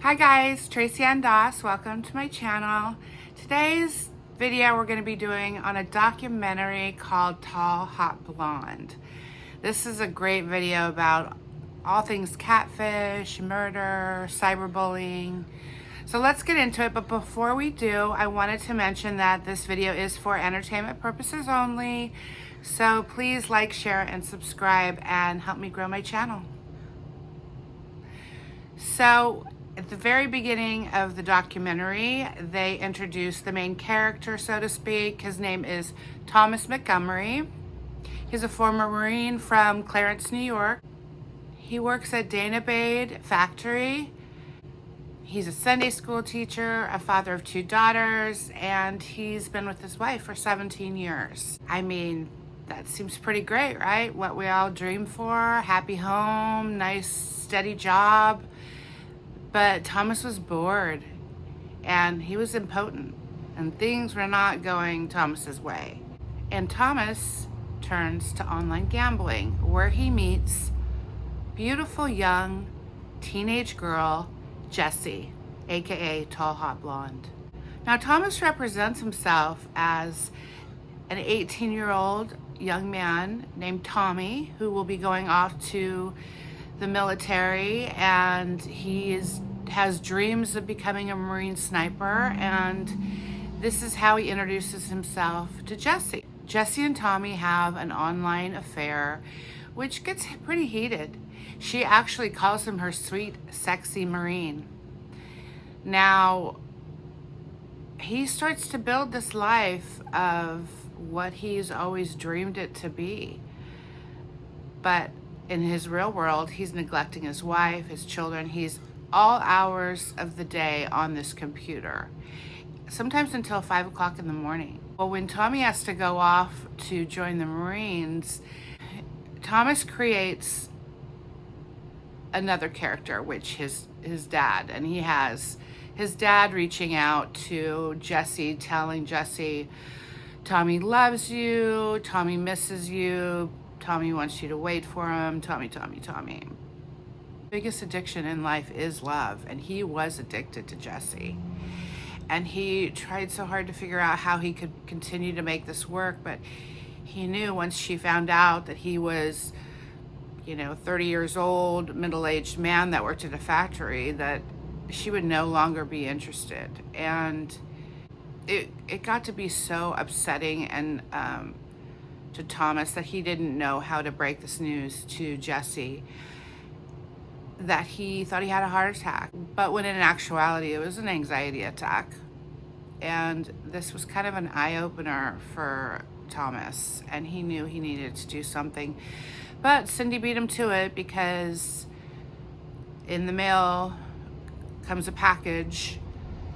Hi guys, Tracy Ann Doss. Welcome to my channel. Today's video we're going to be doing on a documentary called Talhotblond. This is a great video about all things catfish, murder, cyberbullying. So let's get into it, but before we do, I wanted to mention that this video is for entertainment purposes only. So please like, share, and subscribe and help me grow my channel. So at the very beginning of the documentary, they introduce the main character, so to speak. His name is Thomas Montgomery. He's a former Marine from Clarence, New York. He works at Dana Bay factory. He's a Sunday school teacher, a father of 2 daughters, and he's been with his wife for 17 years. I mean, that seems pretty great, right? What we all dream for, happy home, nice steady job. But Thomas was bored and he was impotent and things were not going Thomas's way. And Thomas turns to online gambling, where he meets beautiful young teenage girl Jessie, aka Talhotblond. Now Thomas represents himself as an 18-year-old young man named Tommy who will be going off to the military, and he has dreams of becoming a Marine sniper, and this is how he introduces himself to Jessie. Jessie and Tommy have an online affair which gets pretty heated. She actually calls him her sweet, sexy Marine. Now, he starts to build this life of what he's always dreamed it to be. But in his real world, he's neglecting his wife, his children. He's all hours of the day on this computer, sometimes until 5 o'clock in the morning. Well, when Tommy has to go off to join the Marines, Thomas creates another character, which his dad, and he has his dad reaching out to Jessie, telling Jessie, Tommy loves you, Tommy misses you, Tommy wants you to wait for him, Tommy. Biggest addiction in life is love, and he was addicted to Jessie. And he tried so hard to figure out how he could continue to make this work, but he knew once she found out that he was, 30 years old, middle-aged man that worked at a factory, that she would no longer be interested. And it got to be so upsetting and to Thomas that he didn't know how to break this news to Jessie, that he thought he had a heart attack. But when in actuality, it was an anxiety attack. And this was kind of an eye-opener for Thomas, and he knew he needed to do something. But Cindy beat him to it, because in the mail comes a package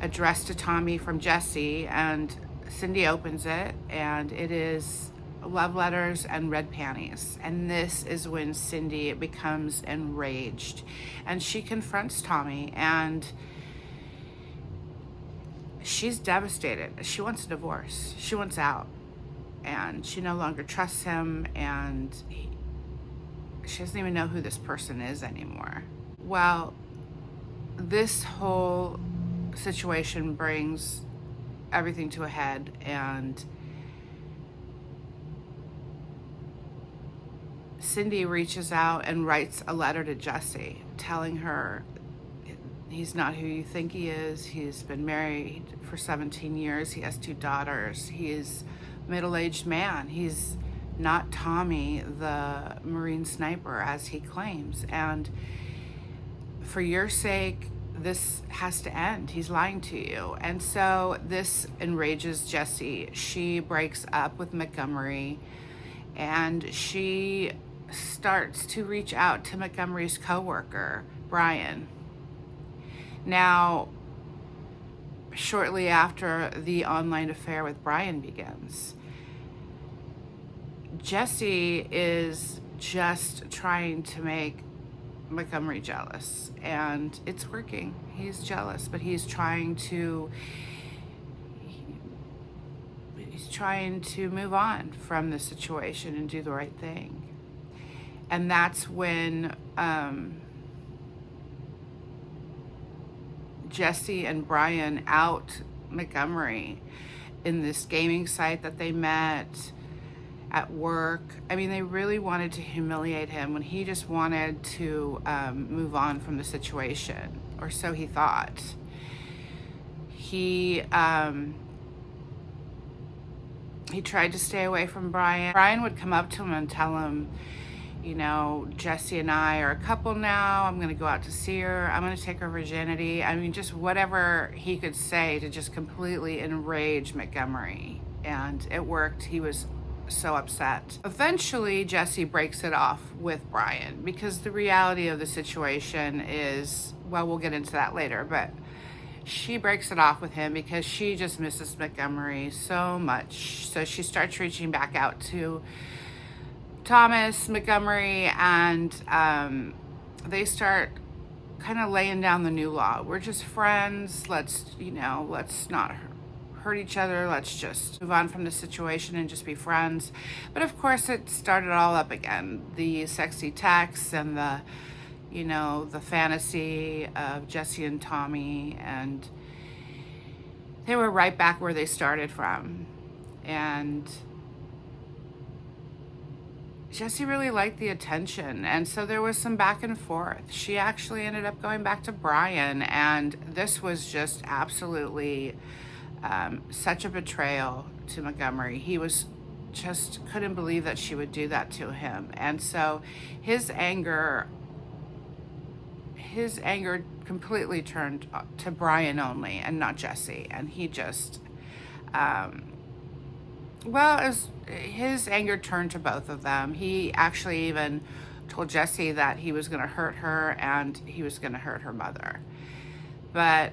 addressed to Tommy from Jessie, and Cindy opens it, and it is love letters and red panties. And this is when Cindy becomes enraged, and she confronts Tommy, and she's devastated. She wants a divorce. She wants out, and she no longer trusts him, and she doesn't even know who this person is anymore. Well, this whole situation brings everything to a head, and Cindy reaches out and writes a letter to Jessie telling her he's not who you think he is. He's been married for 17 years. He has 2 daughters. He is a middle-aged man. He's not Tommy, the Marine sniper, as he claims. And for your sake, this has to end. He's lying to you. And so this enrages Jessie. She breaks up with Montgomery, and she starts to reach out to Montgomery's co-worker, Brian. Now, shortly after the online affair with Brian begins, Jessie is just trying to make Montgomery jealous, and it's working. He's jealous, but he's trying to move on from the situation and do the right thing. And that's when Jesse and Brian out Montgomery in this gaming site that they met, at work. I mean, they really wanted to humiliate him when he just wanted to move on from the situation, or so he thought. He tried to stay away from Brian. Brian would come up to him and tell him, you know, Jesse and I are a couple now. I'm going to go out to see her. I'm going to take her virginity. I mean, just whatever he could say to just completely enrage Montgomery. And it worked. He was so upset. Eventually, Jesse breaks it off with Brian, because the reality of the situation is, well, we'll get into that later, but she breaks it off with him because she just misses Montgomery so much. So she starts reaching back out to Thomas Montgomery, and they start kind of laying down the new law. We're just friends. Let's not hurt each other. Let's just move on from the situation and just be friends. But of course, it started all up again. The sexy texts and the fantasy of Jesse and Tommy, and they were right back where they started from. And Jesse really liked the attention, and so there was some back and forth. She actually ended up going back to Brian, and this was just absolutely such a betrayal to Montgomery. He was just couldn't believe that she would do that to him, and so his anger completely turned to Brian only and not Jesse. And he just, his anger turned to both of them. He actually even told Jesse that he was going to hurt her and he was going to hurt her mother. But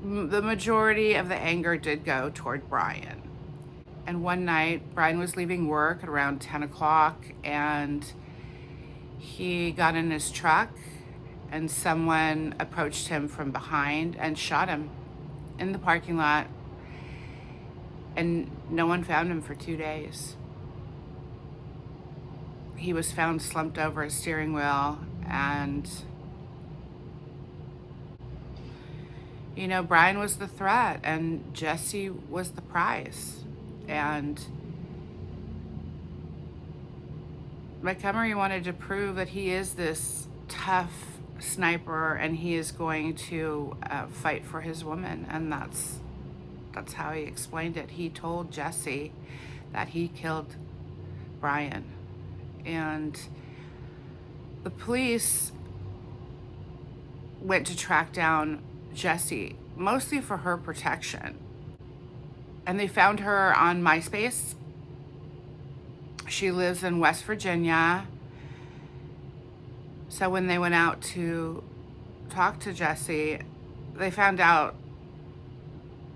the majority of the anger did go toward Brian. And one night, Brian was leaving work at around 10 o'clock, and he got in his truck, and someone approached him from behind and shot him in the parking lot, and no one found him for 2 days. He was found slumped over a steering wheel, and Brian was the threat and Jesse was the prize. And Montgomery wanted to prove that he is this tough sniper, and he is going to fight for his woman. And that's how he explained it. He told Jesse that he killed Brian, and the police went to track down Jesse, mostly for her protection. And they found her on MySpace. She lives in West Virginia. So when they went out to talk to Jesse, they found out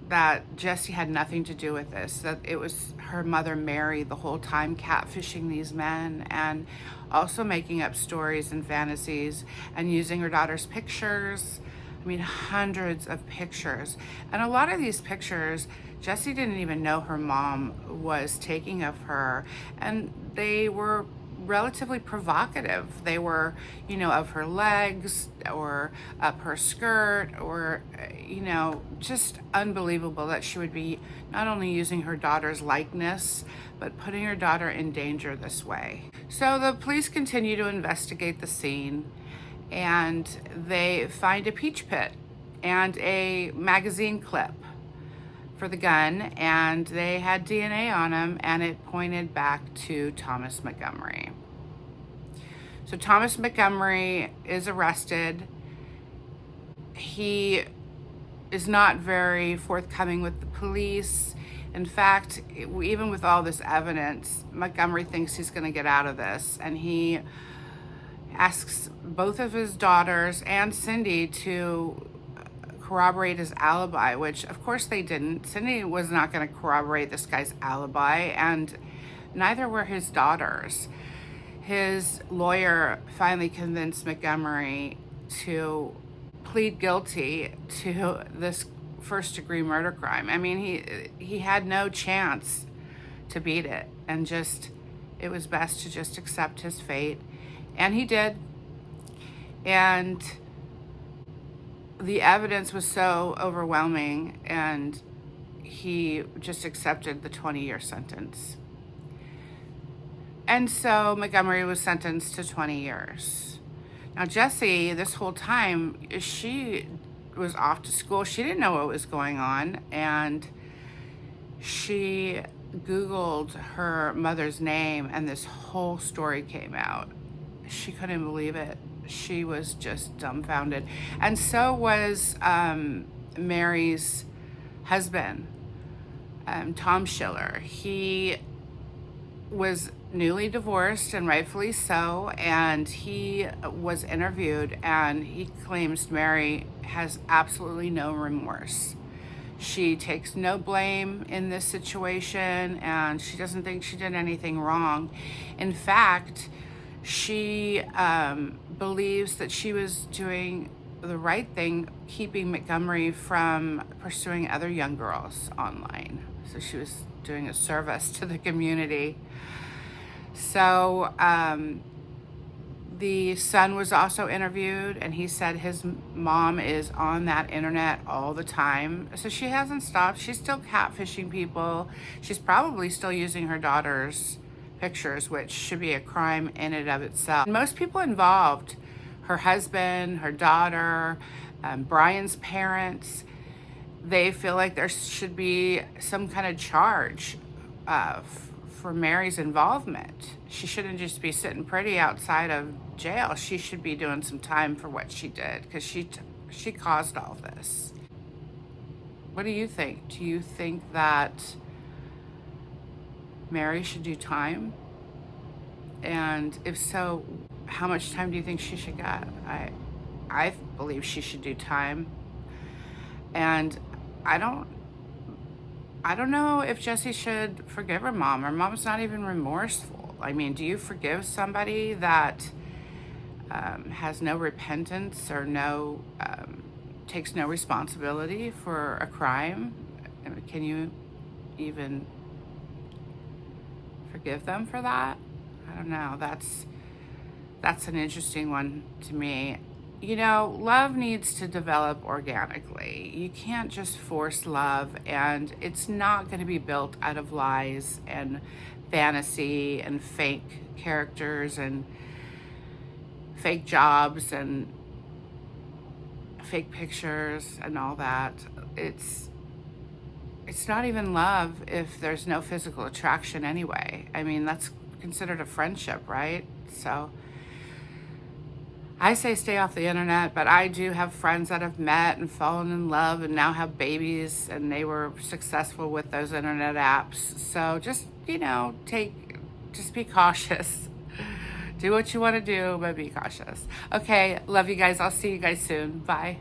that Jesse had nothing to do with this, that it was her mother Mary the whole time catfishing these men, and also making up stories and fantasies and using her daughter's pictures. I mean, hundreds of pictures. And a lot of these pictures, Jesse didn't even know her mom was taking of her. And they were relatively provocative. They were, of her legs or up her skirt, or, just unbelievable that she would be not only using her daughter's likeness, but putting her daughter in danger this way. So the police continue to investigate the scene, and they find a peach pit and a magazine clip for the gun, and they had DNA on him, and it pointed back to Thomas Montgomery. So Thomas Montgomery is arrested. He is not very forthcoming with the police. In fact, even with all this evidence, Montgomery thinks he's going to get out of this, and he asks both of his daughters and Cindy to corroborate his alibi, which of course they didn't. Cindy was not going to corroborate this guy's alibi, and neither were his daughters. His lawyer finally convinced Montgomery to plead guilty to this first-degree murder crime. I mean, he had no chance to beat it, and it was best to just accept his fate. And he did. And the evidence was so overwhelming, and he just accepted the 20-year sentence. And so Montgomery was sentenced to 20 years. Now, Jessie, this whole time, she was off to school. She didn't know what was going on, and she Googled her mother's name, and this whole story came out. She couldn't believe it. She was just dumbfounded. And so was Mary's husband, Tom Schiller. He was newly divorced, and rightfully so, and he was interviewed, and he claims Mary has absolutely no remorse. She takes no blame in this situation, and she doesn't think she did anything wrong. In fact, she believes that she was doing the right thing, keeping Montgomery from pursuing other young girls online. So she was doing a service to the community. So the son was also interviewed, and he said his mom is on that internet all the time. So she hasn't stopped. She's still catfishing people. She's probably still using her daughter's pictures, which should be a crime in and of itself. Most people involved, her husband, her daughter, Brian's parents, they feel like there should be some kind of charge for Mary's involvement. She shouldn't just be sitting pretty outside of jail. She should be doing some time for what she did, because she caused all this. What do you think? Do you think that Mary should do time? And if so, how much time do you think she should get? I believe she should do time. And I don't know if Jessie should forgive her mom. Her mom's not even remorseful. I mean, do you forgive somebody that has no repentance or takes no responsibility for a crime? Can you even forgive them for that? I don't know. That's an interesting one to me. You know, love needs to develop organically. You can't just force love, and it's not going to be built out of lies and fantasy and fake characters and fake jobs and fake pictures and all that. It's not even love if there's no physical attraction anyway. I mean, that's considered a friendship, right? So I say stay off the internet, but I do have friends that have met and fallen in love and now have babies, and they were successful with those internet apps. So just, just be cautious. Do what you want to do, but be cautious. Okay, love you guys. I'll see you guys soon. Bye.